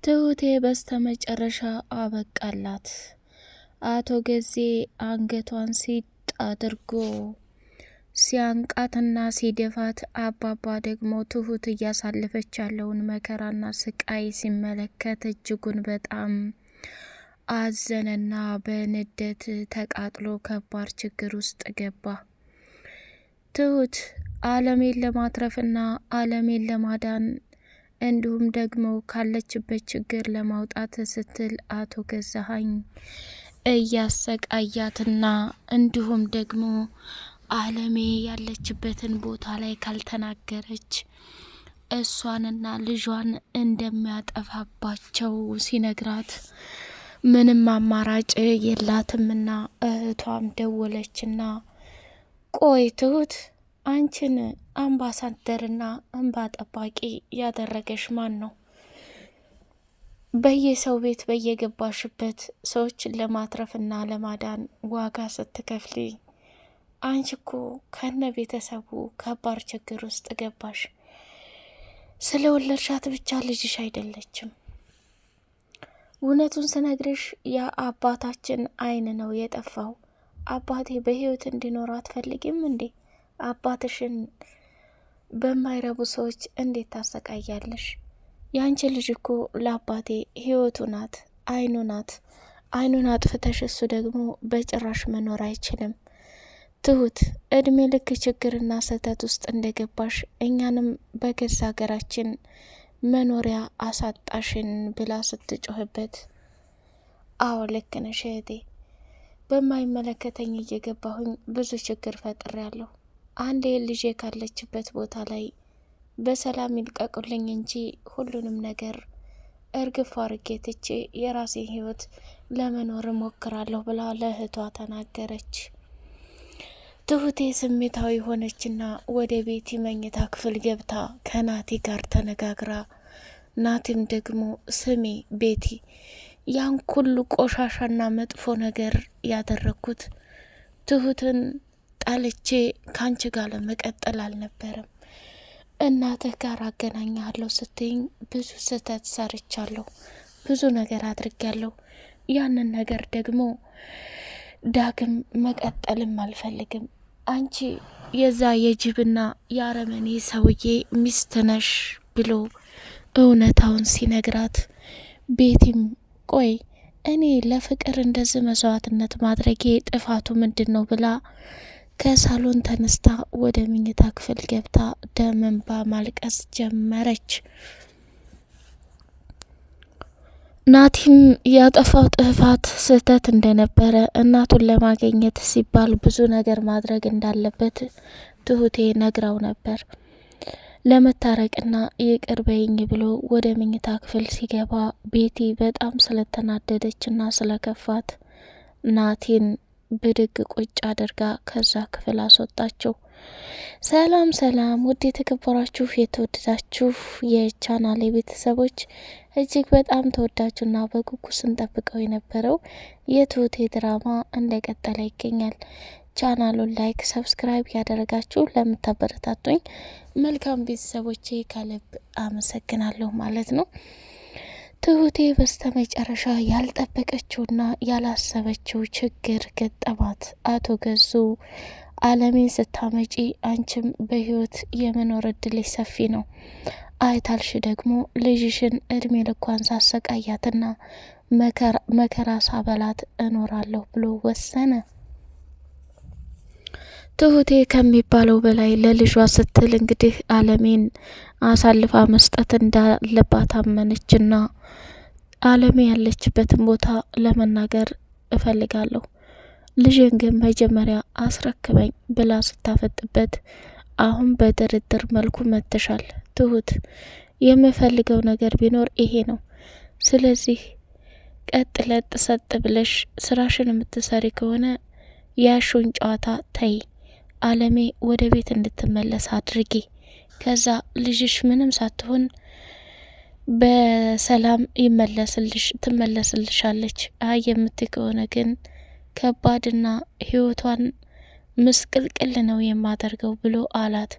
ትሁቴ በስተመጨረሻ አበቃላት። አቶ ገዜ አንገቷን ሲጥ አድርጎ ሲያንቃትና ሲደፋት፣ አባባ ደግሞ ትሁት እያሳለፈች ያለውን መከራና ስቃይ ሲመለከት እጅጉን በጣም አዘነና በንዴት ተቃጥሎ ከባድ ችግር ውስጥ ገባ። ትሁት አለሜን ለማትረፍና አለሜን ለማዳን እንዲሁም ደግሞ ካለችበት ችግር ለማውጣት ስትል አቶ ገዛሀኝ እያሰቃያትና እንዲሁም ደግሞ አለሜ ያለችበትን ቦታ ላይ ካልተናገረች እሷንና ልጇን እንደሚያጠፋባቸው ሲነግራት ምንም አማራጭ የላትምና እህቷም ደወለችና ቆይ ትሁት አንቺን አምባሳደርና እንባ ጠባቂ ያደረገሽ ማን ነው? በየሰው ቤት በየገባሽበት ሰዎችን ለማትረፍና ለማዳን ዋጋ ስትከፍሊ አንቺ እኮ ከነ ቤተሰቡ ከባድ ችግር ውስጥ ገባሽ። ስለ ወለድሻት ብቻ ልጅሽ አይደለችም። እውነቱን ስነግርሽ የአባታችን ዓይን ነው የጠፋው። አባቴ በህይወት እንዲኖር አትፈልጊም እንዴ? አባትሽን በማይረቡ ሰዎች እንዴት ታሰቃያለሽ? ያንቺ ልጅ እኮ ለአባቴ ህይወቱ ናት፣ ዓይኑ ናት። ዓይኑን አጥፍተሽ እሱ ደግሞ በጭራሽ መኖር አይችልም። ትሁት እድሜ ልክ ችግርና ስህተት ውስጥ እንደገባሽ እኛንም በገዛ ሀገራችን መኖሪያ አሳጣሽን ብላ ስትጮህበት፣ አዎ ልክ ነሽ እህቴ፣ በማይመለከተኝ እየገባሁኝ ብዙ ችግር ፈጥሬያለሁ። አንዴ ልጄ ካለችበት ቦታ ላይ በሰላም ይልቀቁልኝ እንጂ ሁሉንም ነገር እርግፍ አርጌ ትቼ የራሴን ህይወት ለመኖር እሞክራለሁ ብላ ለእህቷ ተናገረች። ትሁቴ ስሜታዊ ሆነችና ወደ ቤቲ መኝታ ክፍል ገብታ ከናቲ ጋር ተነጋግራ፣ ናቲም ደግሞ ስሜ ቤቲ፣ ያን ሁሉ ቆሻሻና መጥፎ ነገር ያደረግኩት ትሁትን ጣልቼ ካንቺ ጋር ለመቀጠል አልነበረም። እናትህ ጋር አገናኛለሁ ስትይኝ ብዙ ስህተት ሰርቻለሁ፣ ብዙ ነገር አድርጊያለሁ። ያንን ነገር ደግሞ ዳግም መቀጠልም አልፈልግም። አንቺ የዛ የጅብና የአረመኔ ሰውዬ ሚስት ነሽ ብሎ እውነታውን ሲነግራት፣ ቤቲም ቆይ እኔ ለፍቅር እንደዚህ መስዋዕትነት ማድረጌ ጥፋቱ ምንድን ነው ብላ ከሳሎን ተነስታ ወደ መኝታ ክፍል ገብታ ደም እንባ ማልቀስ ጀመረች። ናቲም ያጠፋው ጥፋት ስህተት እንደነበረ እናቱን ለማግኘት ሲባል ብዙ ነገር ማድረግ እንዳለበት ትሁቴ ነግራው ነበር። ለመታረቅና ይቅር በይኝ ብሎ ወደ መኝታ ክፍል ሲገባ ቤቲ በጣም ስለተናደደችና ስለከፋት ናቲን ብድግ ቁጭ አድርጋ ከዛ ክፍል አስወጣቸው። ሰላም ሰላም፣ ውድ የተከበራችሁ የተወደዳችሁ የቻናሌ ቤተሰቦች፣ እጅግ በጣም ተወዳጁና በጉጉ ስንጠብቀው የነበረው የትሁቴ ድራማ እንደቀጠለ ይገኛል። ቻናሉን ላይክ፣ ሰብስክራይብ ያደረጋችሁ ለምታበረታቱኝ መልካም ቤተሰቦቼ ከልብ አመሰግናለሁ ማለት ነው። ትሁቴ በስተመጨረሻ ያልጠበቀችውና ያላሰበችው ችግር ገጠማት። አቶ ገዙ አለሜን ስታመጪ አንቺም በህይወት የመኖር እድልሽ ሰፊ ነው፣ አይታልሽ ደግሞ ልጅሽን እድሜ ልኳን ሳሰቃያትና መከራ ሳበላት እኖራለሁ ብሎ ወሰነ። ትሁቴ ከሚባለው በላይ ለልጇ ስትል እንግዲህ አለሜን አሳልፋ መስጠት እንዳለባት አመነችና አለሜ ያለችበትን ቦታ ለመናገር እፈልጋለሁ፣ ልጄን ግን መጀመሪያ አስረክበኝ ብላ ስታፈጥበት፣ አሁን በድርድር መልኩ መጥተሻል ትሁት፣ የምፈልገው ነገር ቢኖር ይሄ ነው። ስለዚህ ቀጥ ለጥ ሰጥ ብለሽ ስራሽን የምትሰሪ ከሆነ ያሹን ጨዋታ ተይ፣ አለሜ ወደ ቤት እንድትመለስ አድርጊ። ከዛ ልጅሽ ምንም ሳትሆን በሰላም ትመለስልሻለች። አይ የምትይ ከሆነ ግን ከባድና ህይወቷን ምስቅልቅል ነው የማደርገው ብሎ አላት።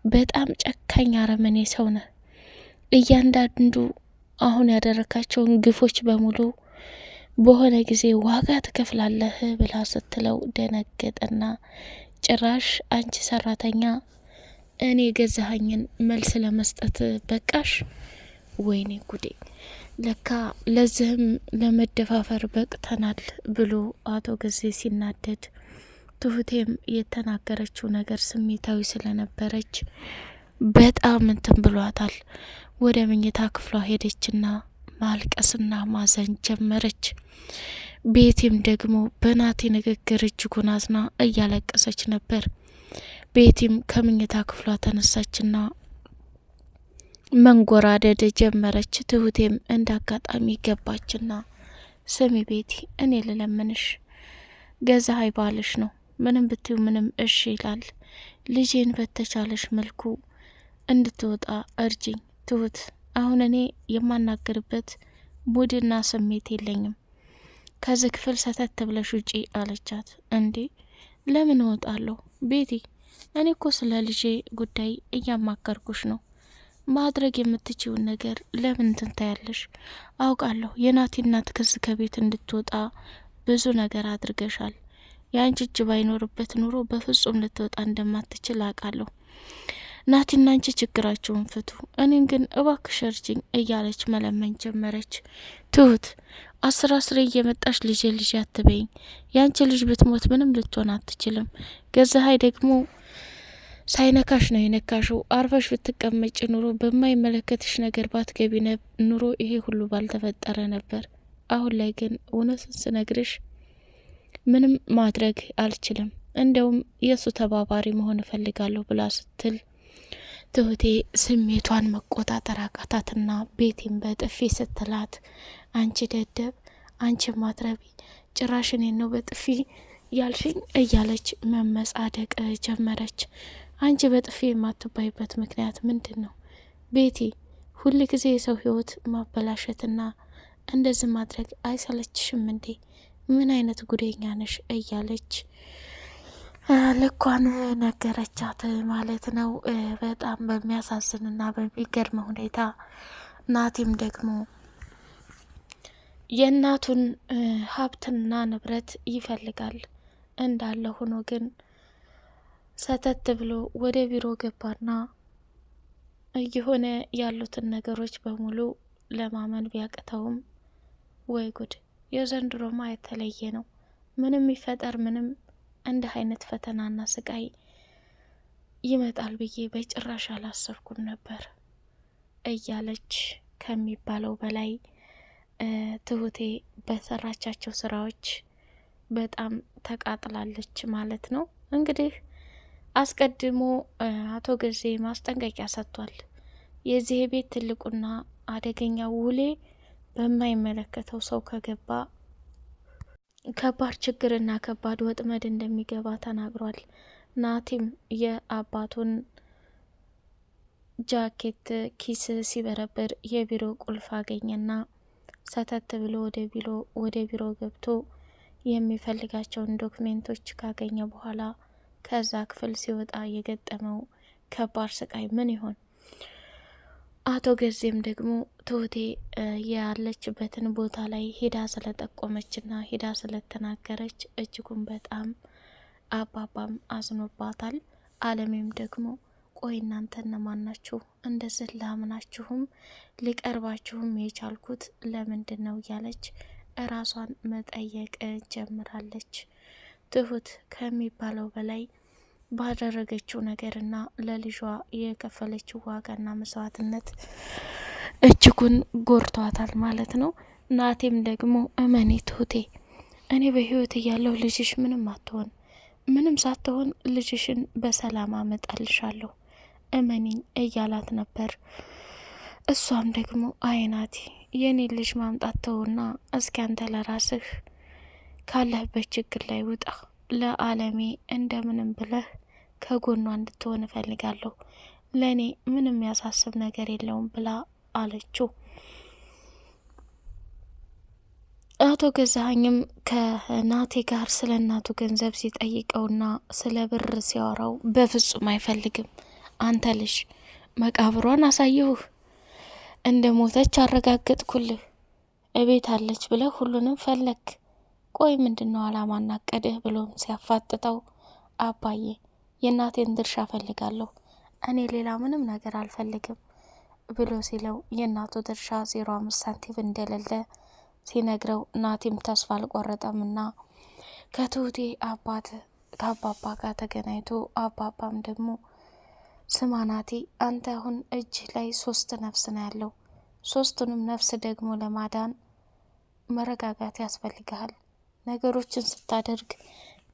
በጣም ጨካኝ አረመኔ ሰው ነህ። እያንዳንዱ አሁን ያደረካቸውን ግፎች በሙሉ በሆነ ጊዜ ዋጋ ትከፍላለህ ብላ ስትለው ደነገጠና ጭራሽ አንቺ ሰራተኛ እኔ ገዛኸኝን መልስ ለመስጠት በቃሽ? ወይኔ ጉዴ! ለካ ለዚህም ለመደፋፈር በቅተናል ብሎ አቶ ገዜ ሲናደድ፣ ትሁቴም የተናገረችው ነገር ስሜታዊ ስለነበረች በጣም እንትን ብሏታል። ወደ መኝታ ክፍሏ ሄደችና ማልቀስና ማዘን ጀመረች። ቤቲም ደግሞ በናቲ ንግግር እጅጉን አዝና እያለቀሰች ነበር። ቤቲም ከመኝታ ክፍሏ ተነሳችና መንጎራደድ ጀመረች። ትሁቴም እንደ አጋጣሚ ገባችና ስሚ ቤቲ፣ እኔ ልለምንሽ፣ ገዛኸኝ ባልሽ ነው፣ ምንም ብትዩ ምንም እሺ ይላል። ልጄን በተቻለሽ መልኩ እንድትወጣ እርጅኝ ትሁት። አሁን እኔ የማናገርበት ሙድና ስሜት የለኝም። ከዚህ ክፍል ሰተት ብለሽ ውጪ አለቻት። እንዴ ለምን እወጣለሁ ቤቲ? እኔ እኮ ስለ ልጄ ጉዳይ እያማከርኩሽ ነው። ማድረግ የምትችውን ነገር ለምን ትንታያለሽ? አውቃለሁ የናቲ እናት ከዚህ ከቤት እንድትወጣ ብዙ ነገር አድርገሻል። የአንቺ እጅ ባይኖርበት ኑሮ በፍጹም ልትወጣ እንደማትችል አውቃለሁ። ናቲና አንቺ ችግራችሁን ፍቱ፣ እኔን ግን እባክሽ እርጅኝ እያለች መለመን ጀመረች። ትሁት አስሬ እየመጣሽ ልጄ ልጄ አትበይኝ። ያንቺ ልጅ ብትሞት ምንም ልትሆን አትችልም። ገዛኸኝ ደግሞ ሳይነካሽ ነው የነካሽው። አርፈሽ ብትቀመጭ ኑሮ፣ በማይመለከትሽ ነገር ባትገቢ ኑሮ ይሄ ሁሉ ባልተፈጠረ ነበር። አሁን ላይ ግን እውነቱን ስነግርሽ ምንም ማድረግ አልችልም። እንደውም የእሱ ተባባሪ መሆን እፈልጋለሁ ብላ ስትል ትሁቴ ስሜቷን መቆጣጠር አቃታትና ቤቲን በጥፊ ስትላት፣ አንቺ ደደብ፣ አንቺ ማትረቢ፣ ጭራሽ እኔን ነው በጥፊ ያልሽኝ እያለች መመጻደቅ ጀመረች። አንቺ በጥፊ የማትባይበት ምክንያት ምንድን ነው? ቤቲ ሁል ጊዜ የሰው ህይወት ማበላሸትና እንደዚህ ማድረግ አይሰለችሽም እንዴ? ምን አይነት ጉደኛ ነሽ? እያለች ልኳን ነገረቻት ማለት ነው። በጣም በሚያሳዝንና በሚገርም ሁኔታ ናቲም ደግሞ የእናቱን ሀብትና ንብረት ይፈልጋል። እንዳለ ሆኖ ግን ሰተት ብሎ ወደ ቢሮ ገባና እየሆነ ያሉትን ነገሮች በሙሉ ለማመን ቢያቅተውም፣ ወይ ጉድ የዘንድሮማ የተለየ ነው። ምንም ይፈጠር ምንም እንደ አይነት ፈተናና ስቃይ ይመጣል ብዬ በጭራሽ አላሰብኩም ነበር እያለች ከሚባለው በላይ ትሁቴ በሰራቻቸው ስራዎች በጣም ተቃጥላለች ማለት ነው። እንግዲህ አስቀድሞ አቶ ገዜ ማስጠንቀቂያ ሰጥቷል። የዚህ ቤት ትልቁና አደገኛ ውሌ በማይመለከተው ሰው ከገባ ከባድ ችግርና ከባድ ወጥመድ እንደሚገባ ተናግሯል። ናቲም የአባቱን ጃኬት ኪስ ሲበረብር የቢሮ ቁልፍ አገኘና ሰተት ብሎ ወደ ቢሮ ገብቶ የሚፈልጋቸውን ዶክሜንቶች ካገኘ በኋላ ከዛ ክፍል ሲወጣ የገጠመው ከባድ ስቃይ ምን ይሆን? አቶ ገዜም ደግሞ ትሁቴ ያለችበትን ቦታ ላይ ሂዳ ስለጠቆመችና ሂዳ ስለተናገረች እጅጉን በጣም አባባም አዝኖባታል። አለሜም ደግሞ ቆይ እናንተ እነማን ናችሁ? እንደዚህ ላምናችሁም ሊቀርባችሁም የቻልኩት ለምንድን ነው? እያለች እራሷን መጠየቅ ጀምራለች። ትሁት ከሚባለው በላይ ባደረገችው ነገርና ለልጇ የከፈለችው ዋጋና መስዋዕትነት እጅጉን ጎርቷታል ማለት ነው። ናቴም ደግሞ እመኔ ትሁቴ፣ እኔ በህይወት እያለሁ ልጅሽ ምንም ሳትሆን ልጅሽን በሰላም አመጣልሻለሁ እመኒኝ እያላት ነበር። እሷም ደግሞ አይናቲ የኔ ልጅ ማምጣት ተውና እስኪ አንተ ለራስህ ካለህበት ችግር ላይ ውጣ፣ ለአለሜ እንደምንም ብለህ ከጎኗ እንድትሆን እፈልጋለሁ፣ ለእኔ ምንም ያሳስብ ነገር የለውም ብላ አለችው። አቶ ገዛኸኝም ከናቴ ጋር ስለ እናቱ ገንዘብ ሲጠይቀውና ስለ ብር ሲያወራው በፍጹም አይፈልግም። አንተ ልጅ መቃብሯን አሳየሁህ፣ እንደ ሞተች አረጋገጥኩልህ። እቤት አለች ብለህ ሁሉንም ፈለክ። ቆይ ምንድነው አላማና ቀድህ ብሎም ሲያፋጥጠው አባዬ የእናቴን ድርሻ ፈልጋለሁ፣ እኔ ሌላ ምንም ነገር አልፈልግም ብሎ ሲለው የእናቱ ድርሻ 05 ሳንቲም እንደሌለ ሲነግረው ናቲም ተስፋ አልቆረጠምና ከትሁቴ አባት ከአባባ ጋር ተገናኝቶ አባባም ደግሞ ስማ ናቲ፣ አንተ አሁን እጅ ላይ 3 ነፍስ ነው ያለው። 3ቱንም ነፍስ ደግሞ ለማዳን መረጋጋት ያስፈልግሃል። ነገሮችን ስታደርግ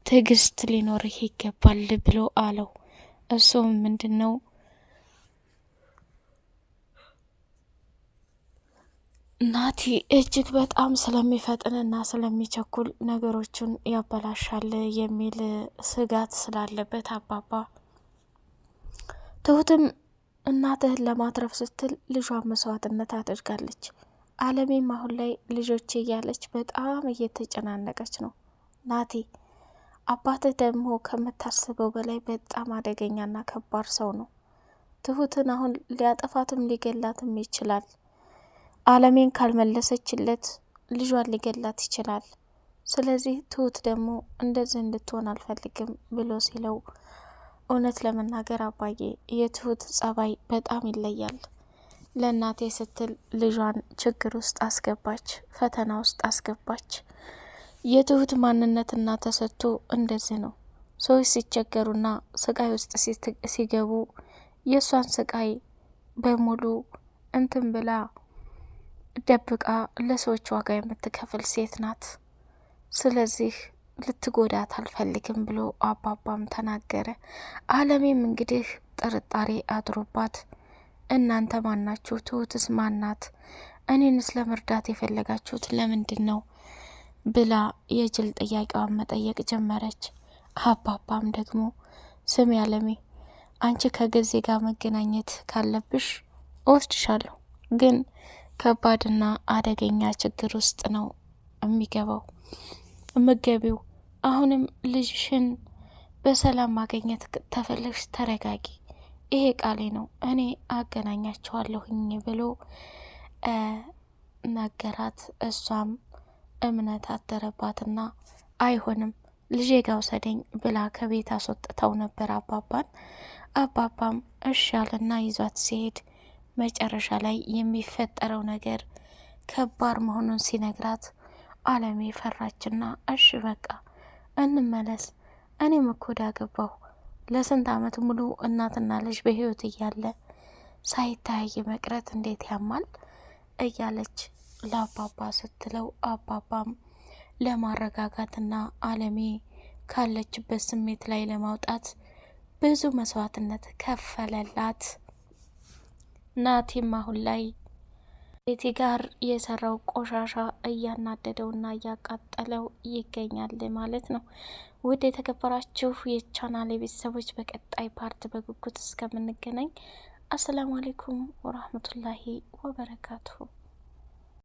ትዕግስት ሊኖርህ ይገባል ብሎ አለው። እሱም ምንድነው ናቲ እጅግ በጣም ስለሚፈጥንና ስለሚቸኩል ነገሮችን ያበላሻል የሚል ስጋት ስላለበት አባባ ትሁትም እናትህን ለማትረፍ ስትል ልጇን መስዋዕትነት አድርጋለች። አለሜም አሁን ላይ ልጆቼ እያለች በጣም እየተጨናነቀች ነው። ናቲ አባትህ ደግሞ ከምታስበው በላይ በጣም አደገኛና ከባድ ሰው ነው። ትሁትን አሁን ሊያጠፋትም ሊገላትም ይችላል። አለሜን ካልመለሰችለት ልጇን ሊገላት ይችላል። ስለዚህ ትሁት ደግሞ እንደዚህ እንድትሆን አልፈልግም ብሎ ሲለው እውነት ለመናገር አባዬ የትሁት ጸባይ በጣም ይለያል። ለእናቴ ስትል ልጇን ችግር ውስጥ አስገባች፣ ፈተና ውስጥ አስገባች። የትሁት ማንነትና ተሰጥቶ እንደዚህ ነው። ሰዎች ሲቸገሩና ስቃይ ውስጥ ሲገቡ የእሷን ስቃይ በሙሉ እንትን ብላ ደብቃ ለሰዎች ዋጋ የምትከፍል ሴት ናት። ስለዚህ ልትጎዳት አልፈልግም ብሎ አባባም ተናገረ። አለሜም እንግዲህ ጥርጣሬ አድሮባት እናንተ ማናችሁ? ትሁትስ ማናት? እኔንስ ለመርዳት የፈለጋችሁት ለምንድን ነው ብላ የጅል ጥያቄዋን መጠየቅ ጀመረች። አባባም ደግሞ ስም አለሜ፣ አንቺ ከጊዜ ጋር መገናኘት ካለብሽ እወስድሻለሁ፣ ግን ከባድና አደገኛ ችግር ውስጥ ነው የምገቢው። አሁንም ልጅሽን በሰላም ማግኘት ተፈለግሽ ተረጋጊ፣ ይሄ ቃሌ ነው፣ እኔ አገናኛቸዋለሁኝ ብሎ ነገራት። እሷም እምነት አደረባትና አይሆንም ልጄ ጋ ውሰደኝ ብላ ከቤት አስወጥተው ነበር አባባን። አባባም እሺ ያለና ይዟት ሲሄድ መጨረሻ ላይ የሚፈጠረው ነገር ከባድ መሆኑን ሲነግራት አለሜ ፈራችና እሺ በቃ እንመለስ፣ እኔም እኮ ዳገባሁ ለስንት ዓመት ሙሉ እናትና ልጅ በህይወት እያለ ሳይታይ መቅረት እንዴት ያማል እያለች ለአባባ ስትለው አባባም ለማረጋጋትና አለሜ ካለችበት ስሜት ላይ ለማውጣት ብዙ መስዋዕትነት ከፈለላት። ናቲም አሁን ላይ ቤቲ ጋር የሰራው ቆሻሻ እያናደደውና እያቃጠለው ይገኛል ማለት ነው። ውድ የተከበራችሁ የቻናል ቤተሰቦች በቀጣይ ፓርት በጉጉት እስከምንገናኝ አሰላሙ አሌይኩም ወራህመቱላሂ ወበረካቱሁ።